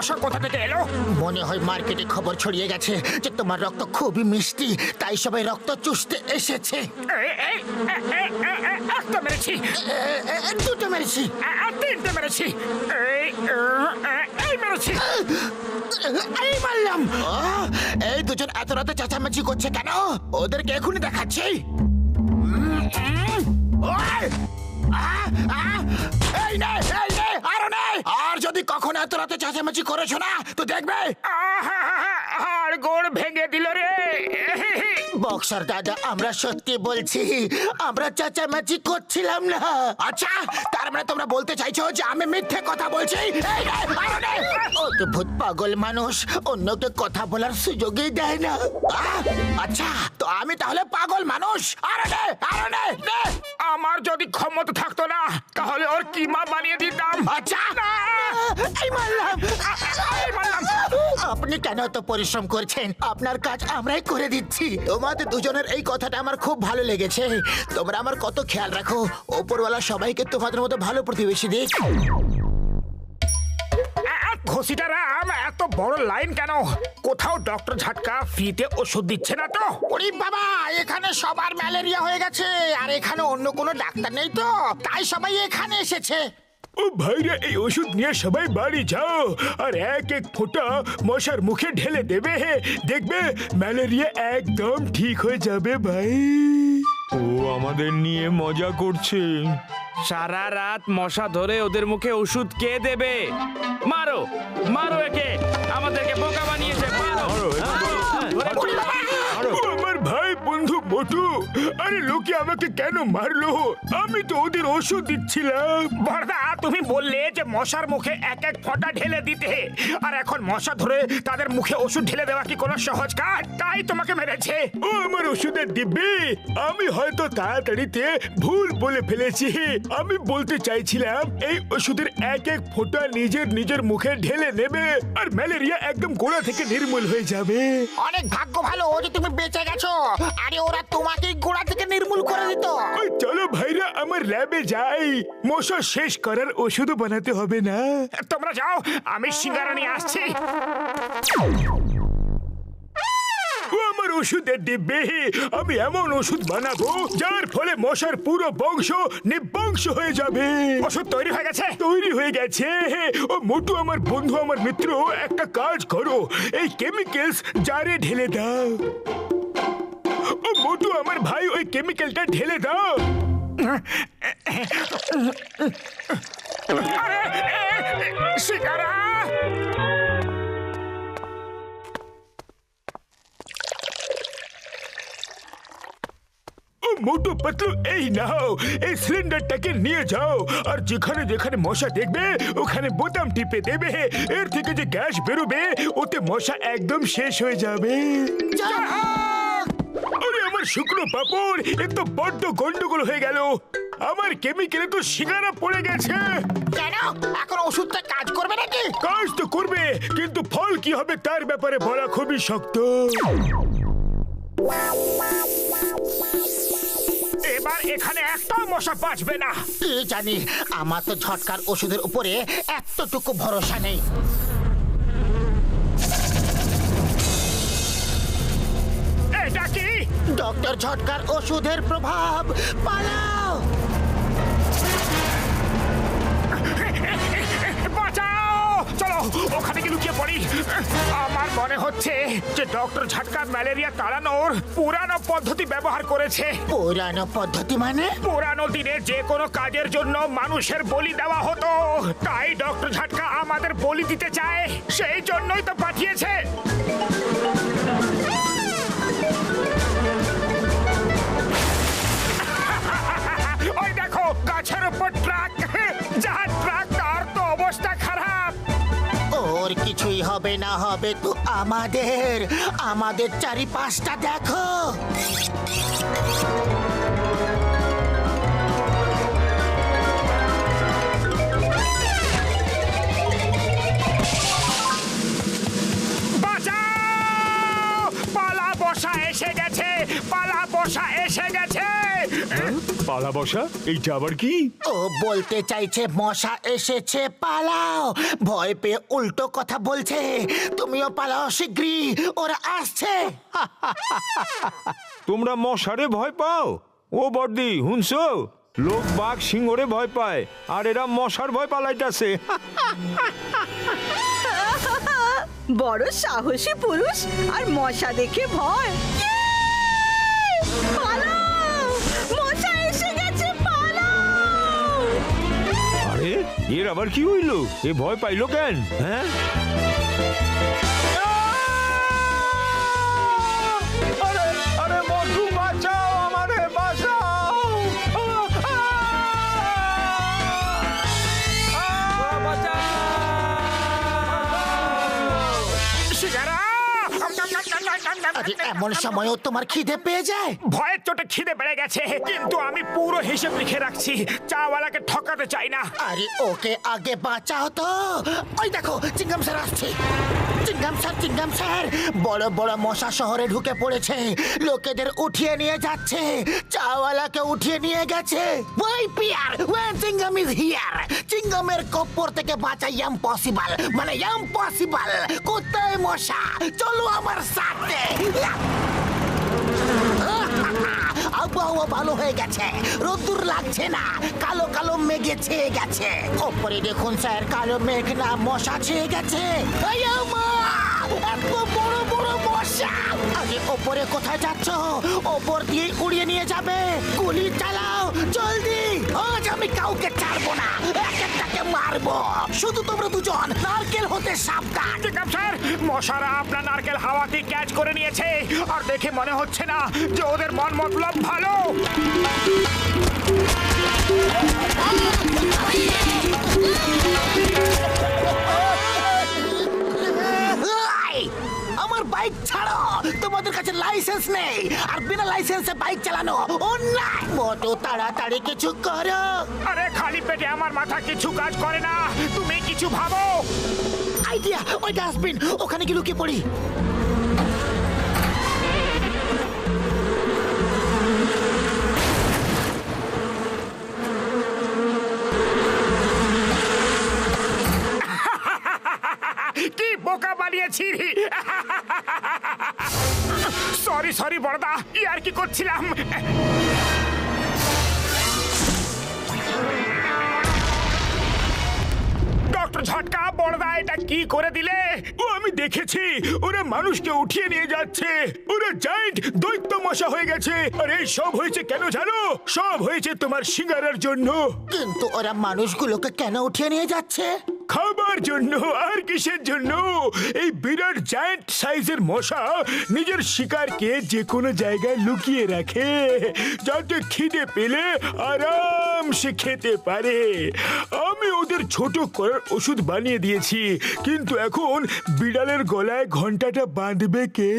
মশা কোথা থেকে এলো? মনে হয় মার্কেটে খবর ছড়িয়ে গেছে যে তোমার রক্ত খুবই মিষ্টি, তাই সবাই রক্ত চুষতে এসেছে। একটা মেরেছি, দুটো মেরেছি, তিনটে মেরেছি, এই মেরেছি। এই মারলাম। এই দুজন এত রাতে চেঁচামেচি করছে কেন? ওদেরকে এখনই দেখাচ্ছি। এই নে, এই নে, আরো নে। আর যদি কখনো এত রাতে চেঁচামেচি করেছো না তো দেখবে আর গোড় ভেঙে দিল রে। বক্সার দাদা, আমরা সত্যি বলছি, আমরা চেঁচামেচি করছিলাম না। আচ্ছা, তার মানে তোমরা বলতে চাইছো যে আমি মিথ্যে কথা বলছি? এই নে, আরো নে। অদ্ভুত পাগল মানুষ, অন্যকে কথা বলার সুযোগই দেয় না। আচ্ছা, তো আমি তাহলে পাগল মানুষ? আরো নে, আরো নে, নে। আমার যদি ক্ষমতা থাকতো না তাহলে ওর কিমা বানিয়ে দিতাম। আচ্ছা, না, এই মারলাম। এই মারলাম। আপনি কেন এত পরিশ্রম করছেন? আপনার কাজ আমরাই করে দিচ্ছি। তোমাদের দুজনের এই কথাটা আমার খুব ভালো লেগেছে। তোমরা আমার কত খেয়াল রাখো। ওপরওয়ালা সবাইকে তোমাদের মতো ভালো প্রতিবেশী দিক। ঘষিটা রাম, এত বড় লাইন কেন? কোথাও ডক্টর ঝাটকা ফ্রিতে ওষুধ দিচ্ছে না তো? ওরে বাবা, এখানে সবার ম্যালেরিয়া হয়ে গেছে, আর এখানে অন্য কোনো ডাক্তার নেই তো, তাই সবাই এখানে এসেছে। ও ভাইরা, এই ওষুধ নিয়ে সবাই বাড়ি যাও আর এক এক ফোঁটা মশার মুখে ঢেলে দেবে। দেখবে ম্যালেরিয়া একদম ঠিক হয়ে যাবে ভাই। ও আমাদের নিয়ে মজা করছে। সারা রাত মশা ধরে ওদের মুখে ওষুধ কে দেবে? মারো মারো একে, আমাদেরকে বোকা বানিয়েছে। মারো। ও আমার ভাই বন্ধু মোটু, আরে লোকে আমাকে কেন মারলো? আমি তো ওদের ওষুধ দিচ্ছিলাম। বড়দা, তুমি বললে যে মশার মুখে এক এক ফোঁটা ঢেলে দিতে, আর এখন মশা ধরে তাদের মুখে ওষুধ ঢেলে দেওয়া কি কোনো সহজ কাজ? তাই তোমাকে মেরেছে। ও আমার ওষুধের দিব্যি, আমি হয়তো তাড়াতাড়িতে ভুল বলে ফেলেছি। আমি বলতে চাইছিলাম এই ওষুধের এক এক ফোঁটা নিজের নিজের মুখে ঢেলে নেবে আর ম্যালেরিয়া একদম গোড়া থেকে নির্মূল হয়ে যাবে। অনেক ভাগ্য ভালো যে তুমি বেঁচে গেছো, আরে ওরা তোমাকে গোড়া থেকে নির্মূল করে দিত। ওই চলো ভাইরা, আমার ল্যাবে যাই, মশা শেষ করার ওষুধও বানাতে হবে না। তোমরা যাও, আমি সিঙ্গারা নিয়ে আসছি। ও আমার ওষুধের ডিব্বে, আমি এমন ওষুধ বানাবো যার ফলে মশার পুরো বংশ নিবংশ হয়ে যাবে। ওষুধ তৈরি হয়ে গেছে? তৈরি হয়ে গেছে। ও মোটু আমার বন্ধু, আমার মিত্র, একটা কাজ করো, এই কেমিক্যালস জারে ঢেলে দাও। ও মোটু আমার ভাই, ওই কেমিক্যালটা ঢেলে দাও। শিকারা, মোটু পাতলু, এই নাও, এই সিলিন্ডারটাকে নিয়ে যাও আর যেখানে যেখানে মশা দেখবে ওখানে বোতাম টিপে দেবে। এর থেকে যে গ্যাস বেরোবে ওতে মশা একদম শেষ হয়ে যাবে। আরে আমার শুকনো পাপড়, এ তো বড্ড গন্ডগোল হয়ে গেল। আমার কেমিক্যালে তো সিঙ্গারা পড়ে গেছে। কেন? এখন ওষুধটা কাজ করবে নাকি? কাজ তো করবে, কিন্তু ফল কি হবে তার ব্যাপারে বলা খুবই শক্ত। এবার এখানে একটা মশা বাঁচবে না। কি জানি, আমার তো ঝটকার ওষুধের উপরে এতটুকু ভরসা নেই। এটা কি? ডক্টর ঝটকার ওষুধের প্রভাব। পালাও! বাঁচাও! চলো ওখানে গিয়ে লুকিয়ে পড়ি। আমার মনে হচ্ছে যে ডক্টর ঝটকা ম্যালেরিয়া তাড়ানোর পুরানো পদ্ধতি ব্যবহার করেছে। পুরানো পদ্ধতি মানে? পুরানো দিনে যে কোনো কাজের জন্য মানুষের বলি দেওয়া হতো, তাই ডক্টর ঝটকা আমাদের বলি দিতে চায়, সেই জন্যই তো পাঠিয়েছে। ওই দেখো, গাছের উপর ট্রাক, যার ট্রাক তার তো অবস্থা খারাপ। ওর কিছুই হবে না, হবে তো আমাদের। আমাদের চারিপাশটা দেখো। বাঁচাও! পালা বসা এসে গেছে, পালা বসা এসে গেছে। পালা বসা এইটা আবার কি? ও বলতে চাইছে মশা এসেছে পালাও, ভয় পেয়ে উল্টো কথা বলছে। তুমিও পালাও শিগগিরই, ওরা আসছে। তোমরা মশারে ভয় পাও? ও বর্দি হুনছো, লোক বাঘ সিংহরে ভয় পায় আর এরা মশার ভয় পালাইতাছে। বড় সাহসী পুরুষ আর মশা দেখে ভয়। পালাও! মশা এসে গেছে, পালাও! আরে এর আবার কি হইলো? এ ভয় পাইলো কেন? হ্যাঁ, আরে আরে মধু বাঁচাও, আমারে বাঁচাও। শিকারা! আরে এমন সময়ও তোমার খিদে পেয়ে যায়? ভয়ের চোটে খিদে বেড়ে গেছে, কিন্তু আমি পুরো হিসেব লিখে রাখছি। চাওয়ালাকে ঠকাতে চাই না। আরে ওকে আগে বাঁচাও তো। ওই দেখো চিংগাম স্যার আসছে। চিংগাম স্যার বড় বড় মশা শহরে ঢুকে পড়েছে, লোকেদের উঠিয়ে নিয়ে যাচ্ছে। চাওয়ালাকে উঠিয়ে নিয়ে গেছে। ওই পিয়ার ওয়েন চিংগাম ইজ হিয়ার। চিংগামের কপ্পর থেকে বাঁচা ইম্পসিবল, মানে ইম্পসিবল। কোথায় মশা? চলো আমার সাথে। আবহাওয়া ভালো হয়ে গেছে, রোদ্দুর লাগছে না, কালো কালো মেঘে ছেয়ে গেছে। ওপরে দেখুন স্যার, কালো মেঘ না মশা ছেয়ে গেছে। এত বড় বড় মশা! আরে ওপরে কোথায় যাচ্ছ? ওপর দিয়ে উড়িয়ে নিয়ে যাবে। গুলি চালাও জলদি, আজ আমি কাউকে ছাড়বো না, এক একটাকে মারবো। শুধু তোমরা দুজন নারকেল হতে সাবধান। চিংগাম স্যার, মশারা আপনার নারকেল হাওয়াতে ক্যাচ করে নিয়েছে, আর দেখে মনে হচ্ছে না যে ওদের মন মতলব ভালো। আমার বাইক ছাড়ো, তোমাদের কাছে লাইসেন্স নেই, আর বিনা লাইসেন্সে বাইক চালানো অন্যায়। মোটো তাড়াতাড়ি কিছু করো। আরে খালি পেটে আমার মাথা কিছু কাজ করে না, তুমি কিছু ভাবো। আইডিয়া, ওই ডাস্টবিন, ওখানে কি লুকিয়ে পড়ি। কি বোকা বানিয়েছি। সরি সরি বড়দা, ইয়ার কি করছিলাম। ডক্টর ঝটকা, বড়দা এটা কি করে দিলে? ও আমি দেখেছি, ওরা মানুষকে উঠিয়ে নিয়ে যাচ্ছে। ওরা জায়ান্ট দৈত্য মশা হয়ে গেছে। আর এই সব হয়েছে কেন জানো? সব হয়েছে তোমার সিঙ্গারার জন্য। কিন্তু ওরা মানুষগুলোকে কেন উঠিয়ে নিয়ে যাচ্ছে? খাবার জন্য। আর কিসের জন্য? এই বিরাট জায়ান্ট সাইজের মশা নিজের শিকারকে যে কোনো জায়গায় লুকিয়ে রাখে, যাতে খিদে পেলে আরামসে খেতে পারে। আমি ওদের ছোট করার ওষুধ বানিয়ে দিয়েছি, কিন্তু এখন বিড়ালের গলায় ঘন্টাটা বাঁধবে কে?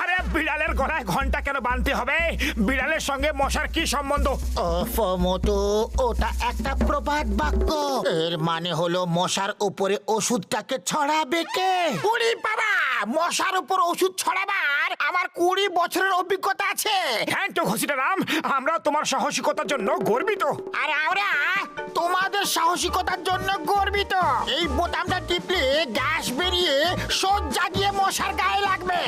আরে বিড়ালের গলায় ঘন্টা কেন বাঁধতে হবে? বিড়ালের সঙ্গে মশার কি সম্বন্ধ? ওফ মোটু, ওটা একটা প্রবাদ বাক্য। এর মানে হলো মশার উপরে ওষুধটাকে ছড়াবে কে? উড়ি বাবা, মশার উপর ওষুধ ছড়াবার আমার 20 বছরের অভিজ্ঞতা আছে। থ্যাংক ইউ ঘসিটা রাম, আমরা তোমার সাহসিকতার জন্য গর্বিত। আর আমরা তোমাদের সাহসিকতার জন্য গর্বিত। এই বোতামটা টিপলে গ্যাস বেরিয়ে সজ্জা গিয়ে মশার গায়ে লাগবে।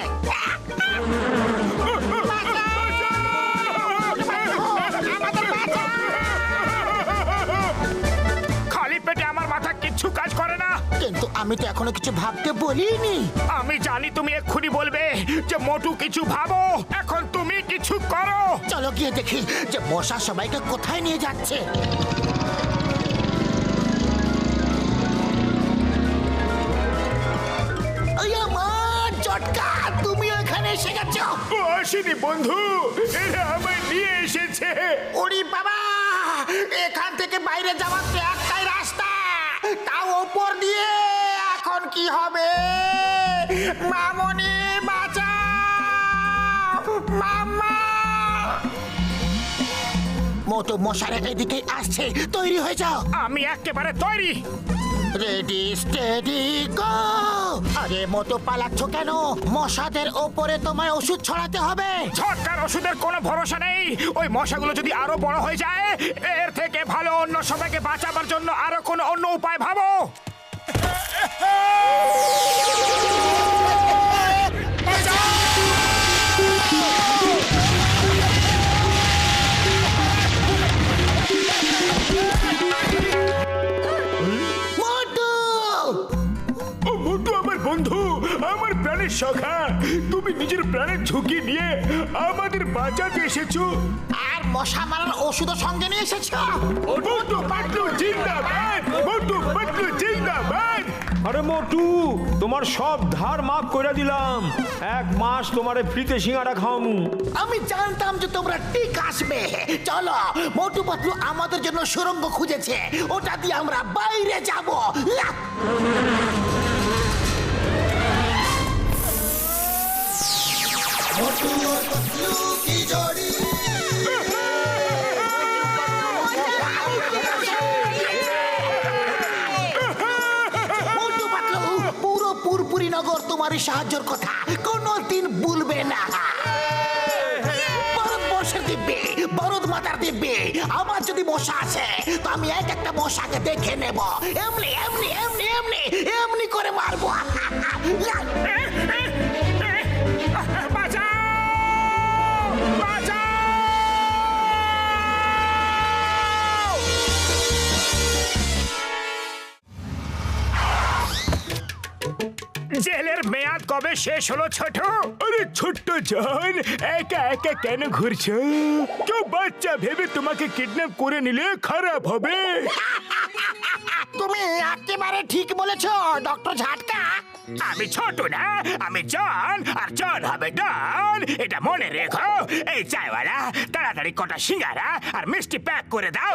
খালি পেটে আমার মাথা কিচ্ছু কাজ করে না। কিন্তু আমি তো এখনো কিছু ভাবতে বলিনি। আমি জানি তুমি এক্ষুনি বলবে যে মোটু কিছু ভাবো, এখন তুমি কিছু করো। চলো গিয়ে দেখি যে মশা সবাইকে কোথায় নিয়ে যাচ্ছে। চটকা, তুমি এখানে এসে গেছো। ও আসেনি বন্ধু, এরা আমায় নিয়ে এসেছে। ওরে বাবা, এখান থেকে বাইরে যাওয়ার তো একটাই রাস্তা, তাও ওপর দিয়ে। এখন কি হবে? মামনি বাঁচাও, মাম্মা। মোটো মশারা এদিকে আসছে, তৈরি হয়ে যাও। আমি একেবারে তৈরি। Ready steady go. আরে মোটু পালাচ্ছ কেন? মশাদের ওপরে তোমায় ওষুধ ছড়াতে হবে। ঝটকার ওষুধের কোনো ভরসা নেই। ওই মশাগুলো যদি আরো বড় হয়ে যায়, এর থেকে ভালো অন্য সবাইকে বাঁচাবার জন্য আরো কোনো অন্য উপায় ভাবো। মোটু! ও মোটু আমার বন্ধু, আমার প্রাণের সখা, তুমি নিজের প্রাণের ঝুঁকি নিয়ে আমাদের বাঁচাতে এসেছো। আর মশা মারার ওষুধও সঙ্গে নিয়ে এসেছ? মোটু পাতলু জিন্দাবাদ, মোটু পাতলু জিন্দাবাদ। আরে মোটু, তোমার সব ধার মাফ করে দিলাম। 1 মাস তোমারে ফ্রিতে সিঙ্গারা খাওয়ামু। আমি জানতাম যে তোমরা ঠিক আসবে। চলো, মোটু পাতলু আমাদের জন্য সুড়ঙ্গ খুঁজেছে, ওটা দিয়ে আমরা বাইরে যাব। মোটু পাতলু, পুরো পুরপুরি নগর তোমারই সাহায্যের কথা কোনোদিন ভুলবে না। ভারতবর্ষের দিব্যে, ভারত মাতার দিব্যে আমার যদি মশা আছে তো আমি একটা মশাকে দেখে নেব, এমনি এমনি এমনি এমনি এমনি করে মারবো। জেলের মেয়াদ কবে শেষ হলো ছোট? আরে ছোট্ট জান, একা একা কেন ঘুরছো? কেউ বাচ্চা ভেবে তোমাকে কিডন্যাপ করে নিলে খারাপ হবে। তুমি একেবারে ঠিক বলেছো ডক্টর ঝাটকা। আমি ছোট না, আমি জন, আর জন হবে ডন, এটা মনে রেখো। এই চায়ওয়ালা, তাড়াতাড়ি কটা সিঙ্গারা আর মিষ্টি প্যাক করে দাও।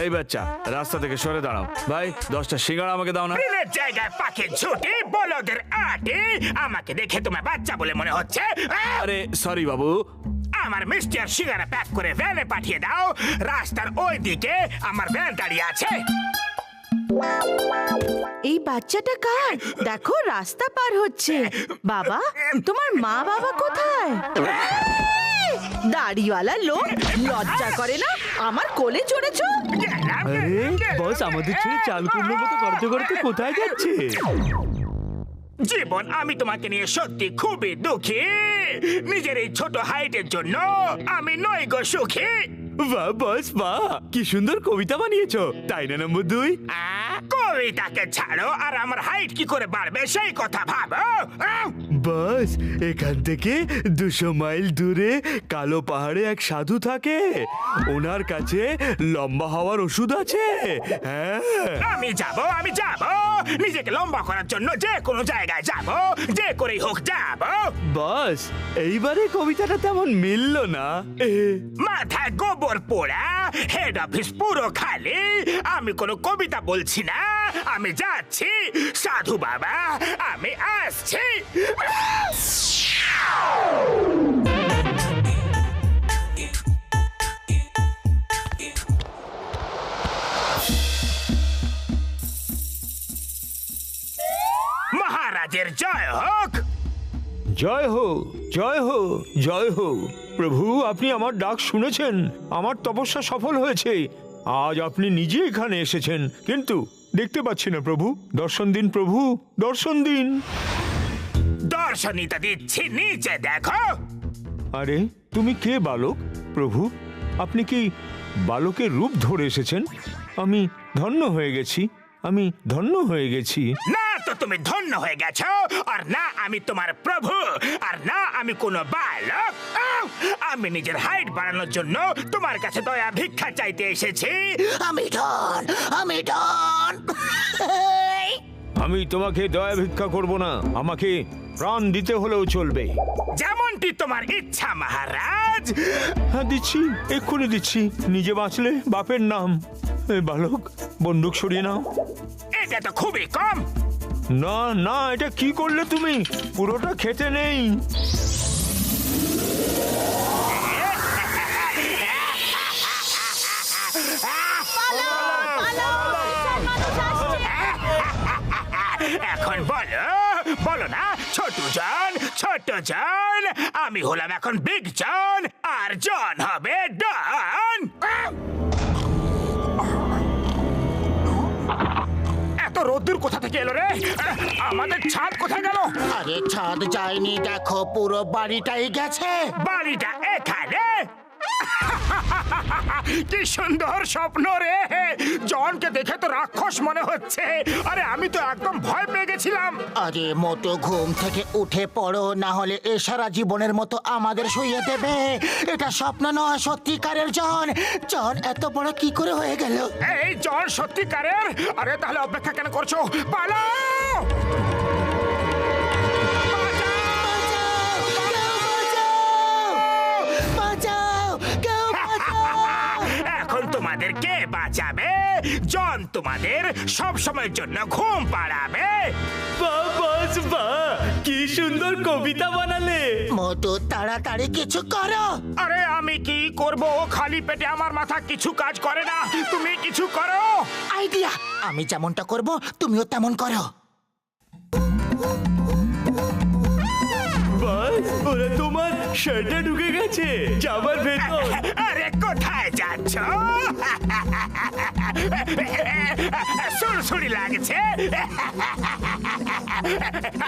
এই বাচ্চা, রাস্তা থেকে সরে দাঁড়াও। ভাই, 10টা সিঙ্গাড়া আমাকে দাও না। দিনের জায়গায় পাখি ছুটি, বলদের আটি। আমাকে দেখে তোমার বাচ্চা বলে মনে হচ্ছে? আরে সরি বাবু। আমার মিষ্টি আর সিঙ্গারা প্যাক করে ভ্যানে পাঠিয়ে দাও। রাস্তার ওই দিকে আমার ভ্যান দাঁড়িয়ে আছে। এই বাচ্চাটা কার? দেখো রাস্তা পার হচ্ছে। বাবা, তোমার মা বাবা কোথায়? দাড়িওয়ালা লোক, লজ্জা করে না? আমার কোলে চড়েছ? বস আমাদের ছেড়ে চাল কুমড়োর মতো করতে করতে কোথায় যাচ্ছে? জীবন, আমি তোমাকে নিয়ে সত্যি খুবই দুঃখী। নিজের এই ছোট হাইটের জন্য আমি নই গো সুখী। বাহ বস বাহ, কি সুন্দর কবিতা বানিয়েছো, তাই না নম্বর 2? কবিতাকে ছাড়ো, আর আমার হাইট কি করে বাড়বে সেই কথা ভাবো। বস, এখান থেকে 200 মাইল দূরে কালো পাহাড়ে এক সাধু থাকে। ওনার কাছে লম্বা হওয়ার ওষুধ আছে। হ্যাঁ, আমি যাব, আমি যাব, নিজেকে লম্বা করার জন্য যে কোনো জায়গায় যাব, যে করেই হোক যাব। বস এইবারে কবিতাটা তেমন মিলল না। মাথায় গোবর পোড়া, হেড অফিস পুরো খালি। আমি কোনো কবিতা বলছি না, আমি যাচ্ছি। সাধু বাবা, আমি আসছি। মহারাজের জয় হোক। জয় হো, জয় হো, জয় হো। প্রভু, আপনি আমার ডাক শুনেছেন, আমার তপস্যা সফল হয়েছে। আজ আপনি নিজে এখানে এসেছেন, কিন্তু দেখতে পাচ্ছি না প্রভু। দর্শন দিন প্রভু, দর্শন দিন। দর্শনীতা দিচ্ছি, নিচে দেখো। আরে তুমি কে বালক? প্রভু, আপনি কি বালকের রূপ ধরে এসেছেন? আমি ধন্য হয়ে গেছি, আমি ধন্য হয়ে গেছি। না তো তুমি ধন্য হয়ে গেছো, আর না আমি তোমার প্রভু, আর না আমি কোনো বালক। আমি নিজের হাইট বাড়ানোর জন্য তোমার কাছে দয়া ভিক্ষা চাইতে এসেছি। আমি ডন, আমি ডন। আমি তোমাকে দয়া ভিক্ষা করব না, আমাকে প্রাণ দিতে হলেও চলবে। যেমনটি তোমার ইচ্ছা মহারাজ। হ্যাঁ দিচ্ছি, এক্ষুনি দিচ্ছি। নিজে বাঁচলে বাপের নাম। এই বালক, বন্দুক সরিয়ে নাও। এটা তো খুবই কম। না না, এটা কি করলে তুমি? পুরোটা খেতে নেই। আমি হলাম এখন বিগ জন আর জন হবে ডন। এত রোদ্দুর কোথা থেকে এলো রে? আমাদের ছাদ কোথায় গেল? আরে ছাদ যায়নি, দেখো পুরো বাড়িটাই গেছে। বাড়িটা এখানে? কি সুন্দর স্বপ্ন রে! জনকে দেখে তো রাক্ষস মনে হচ্ছে। আরে আমি তো একদম ভয় পেয়ে গেছিলাম। আরে মোটো ঘুম থেকে উঠে পড়ো, না হলে এ সারা জীবনের মতো আমাদের শুইয়ে দেবে। এটা স্বপ্ন নয়, সত্যিকারের জন। জন এত বড় কি করে হয়ে গেল? এই জন সত্যিকারের? আরে তাহলে অপেক্ষা কেন করছো? পালাও! এখন তোমাদের কে বাঁচাবে? জন তোমাদের সব সময়ের জন্য ঘুম পাড়াবে। কি সুন্দর কবিতা বানালে। মোটো তাড়াতাড়ি কিছু করো। আরে আমি কি করব? খালি পেটে আমার মাথা কিছু কাজ করে না। তুমি কিছু করো। আইডিয়া! আমি যেমনটা করব তুমিও তেমন করো। বাস, ওরা তোমার শার্টে ঢুকে গেছে জামার ভেতর। আরে কোথায় যাচ্ছ? সুরসুরি লাগছে।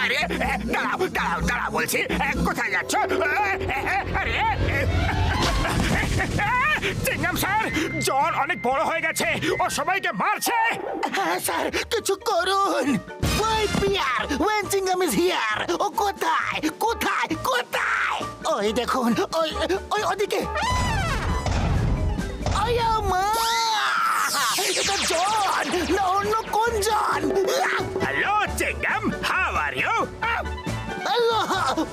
আরে দাঁড়াও দাঁড়াও দাঁড়াও বলছি। কোথায় যাচ্ছ? আরে চিংগাম স্যার, জন অনেক বড় হয়ে গেছে, ও সবাইকে মারছে। হ্যাঁ স্যার, কিছু করুন। Wait, Pierre, when Chingham is here. ও কোথায় কোথায় কোথায়? ওই দেখুন, ওই ওই ওদিকে। আয়া মা! এটা জন না অন্য কোন জন? Hello Chingam, how are you?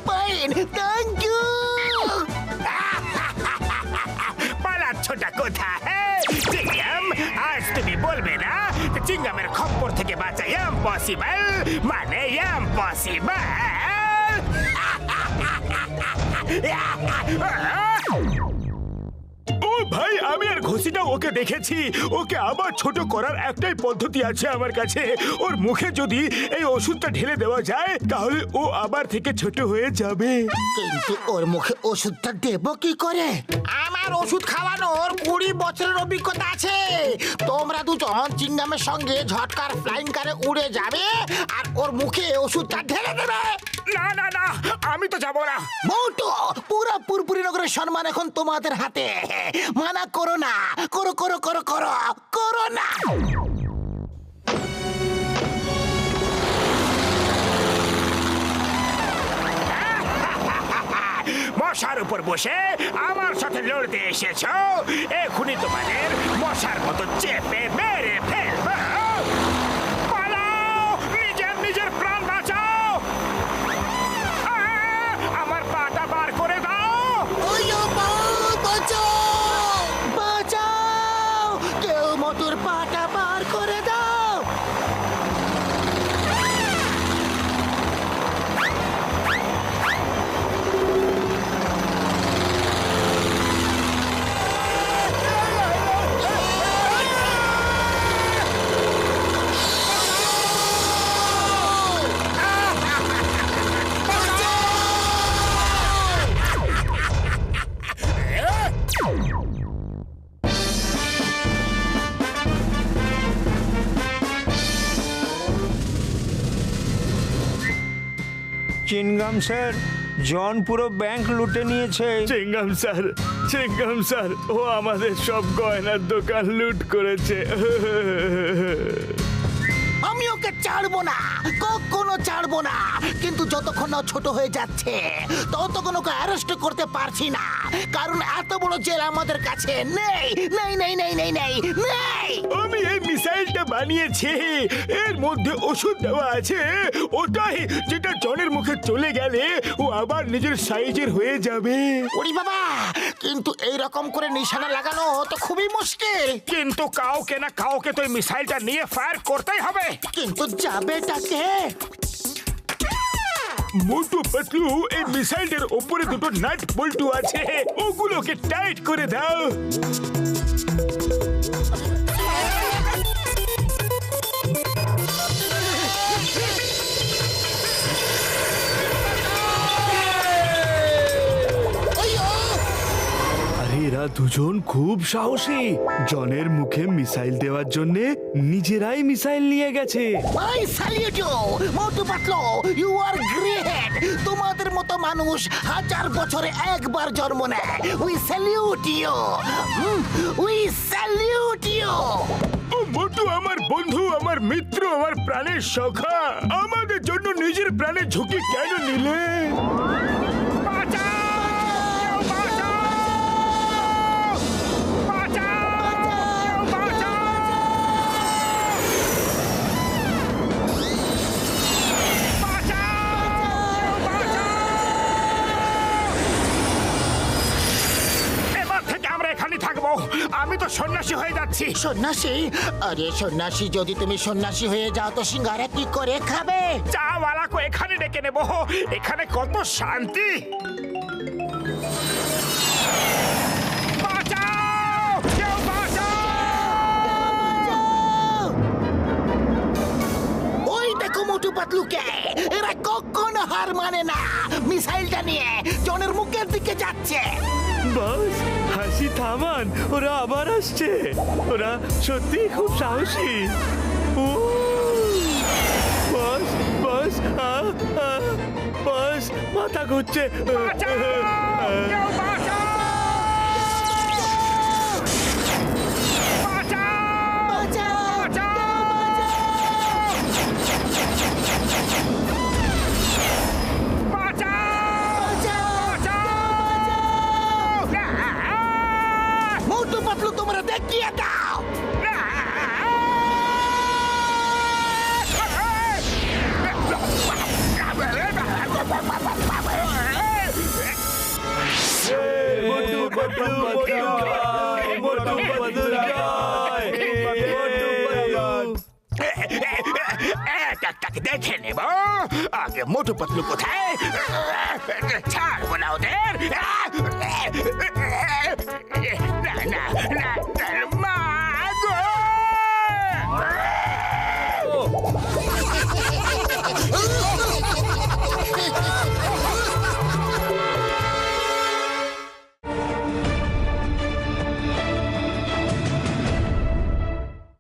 Fine, thank you. পালাচ্ছোটা কোথায়? চিংগাম, আজ তুমি বলবে না চিংগামের খপ্পর থেকে বাঁচা ইম্পসিবল, মানে ইম্পসিবল। ও ভাই, আমি আর ঘষিটা ওকে দেখেছি। ওকে আবার ছোট করার একটাই পদ্ধতি আছে আমার কাছে। ওর মুখে যদি এই ওষুধটা ঢেলে দেওয়া যায় তাহলে ও আবার থেকে ছোট হয়ে যাবে। কিন্তু ওর মুখে ওষুধটা দেব কি করে? আমার ওষুধ খাওয়ানোর 20 বছরের অভিজ্ঞতা আছে। তোমরা দুজন চিংগামের সঙ্গে ঝটকার ফ্লাইং কারে উড়ে যাবে আর ওর মুখে ওষুধটা ঢেলে দেবে। না না না, আমি তো যাব না। মোটো, পুরো পুরপুরি নগরের সম্মান এখন তোমাদের হাতে। মানা করো না, করো করো করো করো করো না। মশার উপর বসে আমার সাথে লড়তে এসেছো? এখনই তোমাদের মশার মতো চেপে মেরে ফেলবো। পালাও, নিজের প্রাণ বাঁচাও। আমার পাটা বার করে দাও। বাঁচাও বাঁচাও, কেউ মোটর পাটা বার করে দাও। চিনগাম স্যার, জন পুরো ব্যাংক লুটে নিয়েছে। চিংগাম স্যার, ও আমাদের সব গয়নার দোকান লুট করেছে। আমি ওকে ছাড়বো না, কখনো ছাড়বো না। কিন্তু যতক্ষণ না ও ছোট হয়ে যাচ্ছে ততক্ষণ ওকে অ্যারেস্ট করতে পারছি না, কারণ এত বড় জেল আমাদের কাছে নেই নেই নেই নেই নেই নেই নেই। আমি এই মিসাইলটা বানিয়েছি, এর মধ্যে ওষুধ দেওয়া আছে। ওটাই যেটা জনের মুখে চলে গেলে ও আবার নিজের সাইজের হয়ে যাবে। ওরে বাবা, কিন্তু এই রকম করে নিশানা লাগানো তো খুবই মুশকিল। কিন্তু কাউকে না কাউকে তো এই মিসাইলটা নিয়ে ফায়ার করতেই হবে। কিন্তু যাবেটাকে মোটু পাতলু, এই মিসাইলটার উপরে দুটো নাট বল্টু আছে, ওগুলোকে টাইট করে দাও। এরা দুজন খুব সাহসী। জনের মুখে মিসাইল দেওয়ার জন্য নিজেরাই মিসাইল নিয়ে গেছে। I salute you Motu Patlu, you are great. তোমাদের মতো মানুষ 1000 বছরে একবার জন্ম নেয়। We salute you, we salute you. ও মোটু আমার বন্ধু, আমার মিত্র, আমার প্রাণের সখা, আমাদের জন্য নিজের প্রাণের ঝুঁকি কেন নিলে? এবার থেকে আমরা এখানে থাকবো। আমি তো সন্ন্যাসী হয়ে যাচ্ছি। সন্ন্যাসী? আরে সন্ন্যাসী, যদি তুমি সন্ন্যাসী হয়ে যাও তো সিঙ্গারা কি করে খাবে? চাওয়ালাকে এখানে ডেকে নেবো। এখানে কত শান্তি। বাঁচাও! কেউ বাঁচাও! ওই দেখো মোটু পাতলুকে, এরা কখনো হার মানে না। মিসাইলটা নিয়ে জনের মুখের দিকে যাচ্ছে। বাস, হাসি থামান, ওরা আবার আসছে। ওরা সত্যি খুব সাহসী। ও, বাস বাস, বাস, মাথা ঘুরছে। বাঁচাও! কেউ বাঁচাও! বাঁচাও! বাঁচাও! মোটু পাতলু, তোমরা দেখিয়ে দাও। মোটু পাতলু, মোটু পাতলু জয়, মোটু পাতলু। একটাকে দেখে নেব। আগে মোটু পাতলু কোথায়? ছাড়বো না ওদের। না না